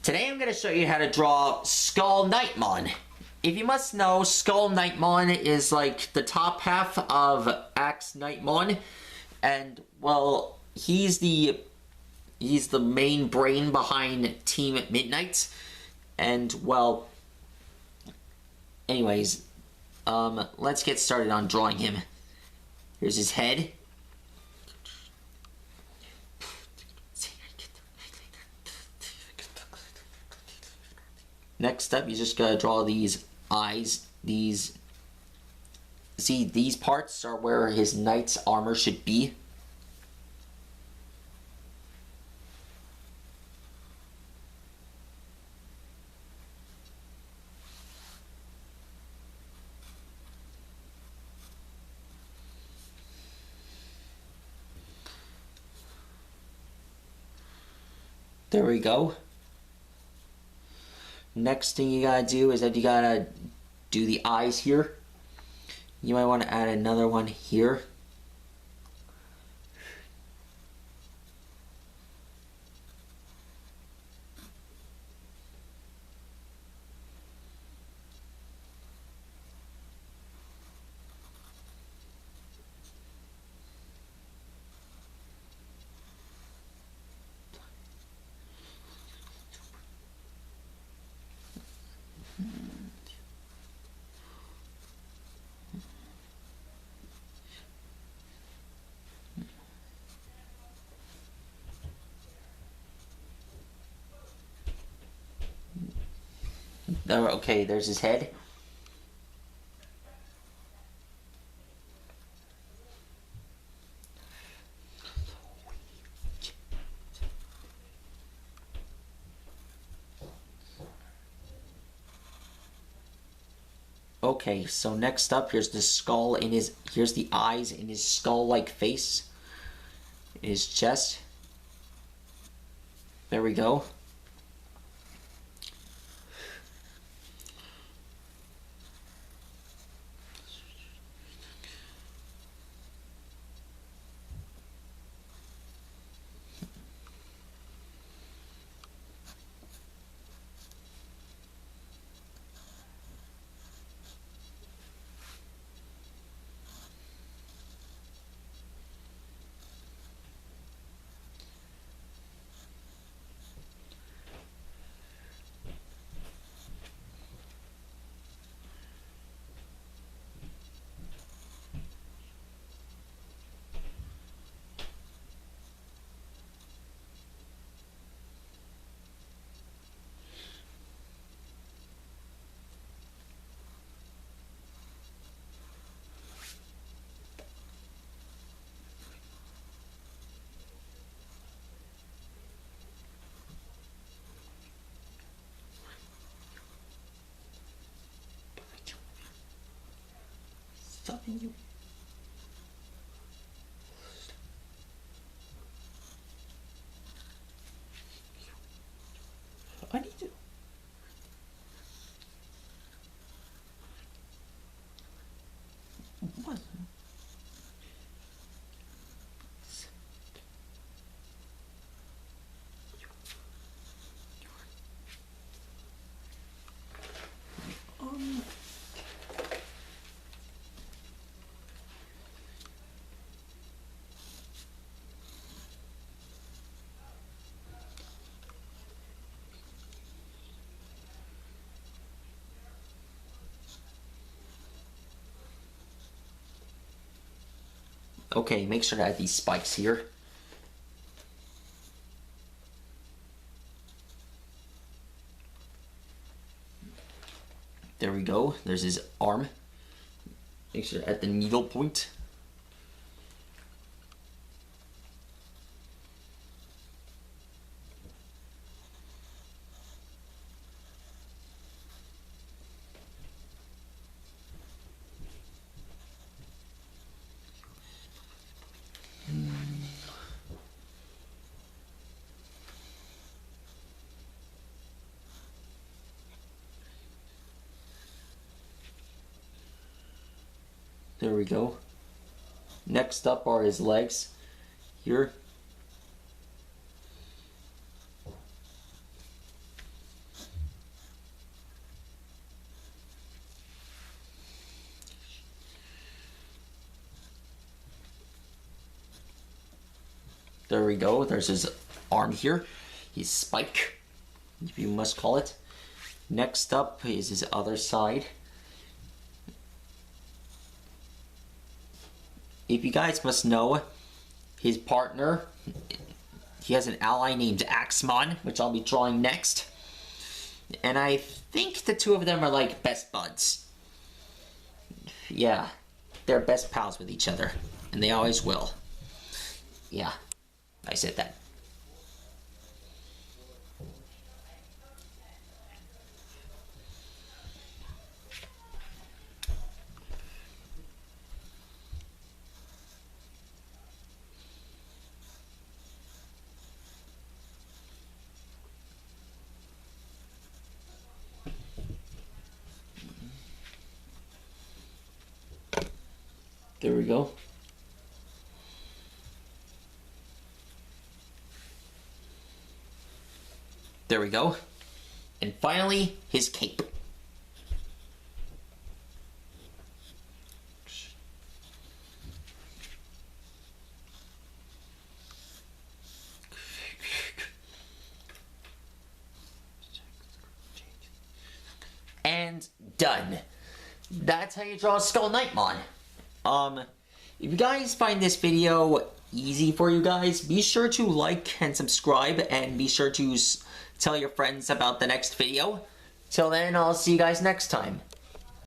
Today I'm going to show you how to draw skullknightmon. If you must know, skullknightmon is like the top half of axeknightmon, and well, he's the main brain behind Team Midnight. And well, anyways, let's get started on drawing him. Here's his head. Next up, you just gotta draw these eyes. These parts are where his knight's armor should be. There we go. Next thing you gotta do is that you gotta do the eyes here. You might want to add another one here. Okay, there's his head. Okay, so next up, here's the skull in his, here's the eyes in his skull-like face, his chest. There we go. Stopping you. I need to. What? Okay, make sure to add these spikes here. There we go. There's his arm. Make sure to add the needle point. There we go. Next up are his legs here. There we go. There's his arm here. His spike, if you must call it. Next up is his other side. If you guys must know, his partner, he has an ally named Axemon, which I'll be drawing next. And I think the two of them are like best buds. Yeah, they're best pals with each other, and they always will. Yeah, I said that. There we go. There we go. And finally, his cape. And done. That's how you draw skullknightmon. If you guys find this video easy for you guys, be sure to like and subscribe, and be sure to tell your friends about the next video. Till then, I'll see you guys next time.